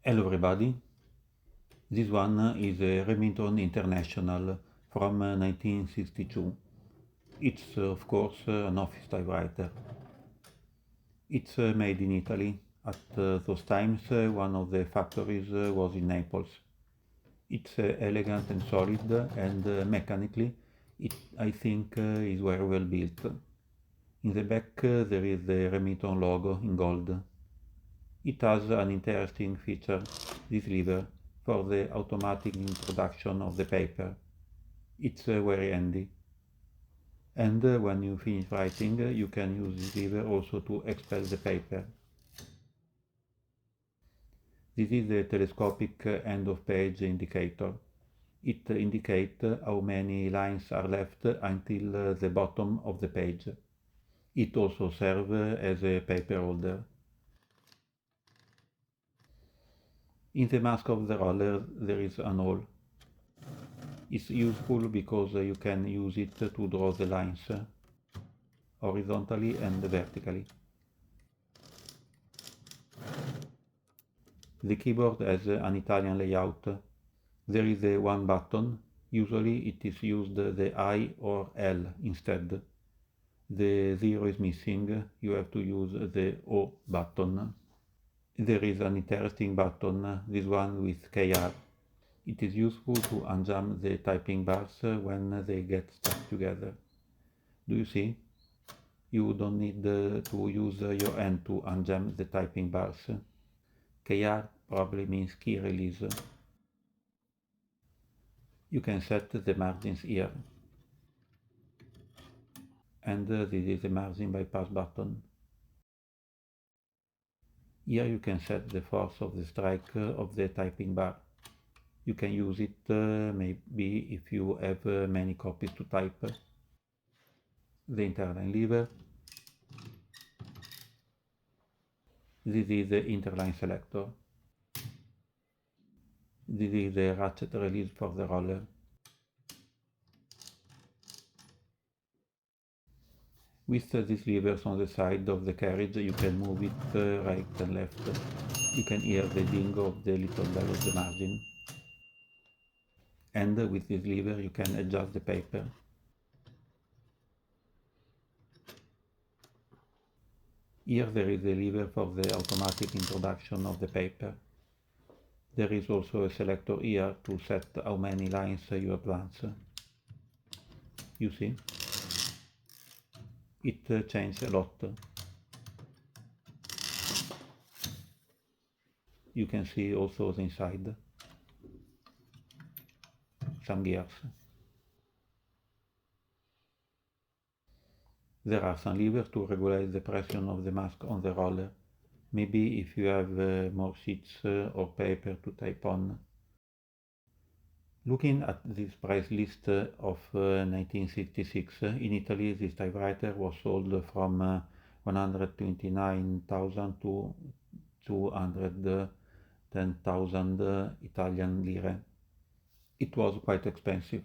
Hello everybody, this one is a Remington International from 1962. It's of course an office typewriter. It's made in Italy. At those times one of the factories was in Naples. It's elegant and solid and mechanically I think is very well built. In the back there is the Remington logo in gold. It has an interesting feature, this lever, for the automatic introduction of the paper. It's very handy. And when you finish writing, you can use this lever also to expel the paper. This is the telescopic end of page indicator. It indicates how many lines are left until the bottom of the page. It also serves as a paper holder. In the mask of the roller there is an hole. It's useful because you can use it to draw the lines horizontally and vertically. The keyboard has an Italian layout. There is a one button. Usually it is used the I or L instead. The 0 is missing. You have to use the O button. There is an interesting button, this one with KR. It is useful to unjam the typing bars when they get stuck together. Do you see? You don't need to use your hand to unjam the typing bars. KR probably means key release. You can set the margins here. And this is the margin bypass button. Here you can set the force of the strike of the typing bar. You can use it maybe if you have many copies to type. The interline lever. This is the interline selector. This is the ratchet release for the roller. With these levers on the side of the carriage you can move it right and left. You can hear the ding of the little bell of the margin. And with this lever you can adjust the paper. Here there is a lever for the automatic introduction of the paper. There is also a selector here to set how many lines you advance. You see? It changes a lot. You can see also the inside. Some gears. There are some levers to regulate the pressure of the mask on the roller. Maybe if you have more sheets or paper to type on. Looking at this price list of 1966, in Italy this typewriter was sold from 129,000 to 210,000 Italian lire. It was quite expensive.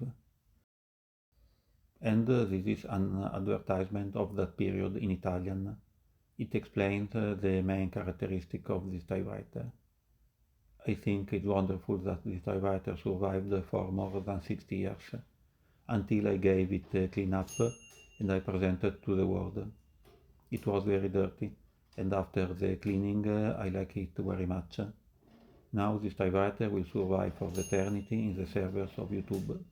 And this is an advertisement of that period in Italian. It explains the main characteristic of this typewriter. I think it's wonderful that this typewriter survived for more than 60 years, until I gave it a clean up and I presented to the world. It was very dirty, and after the cleaning I like it very much. Now this typewriter will survive for eternity in the servers of YouTube.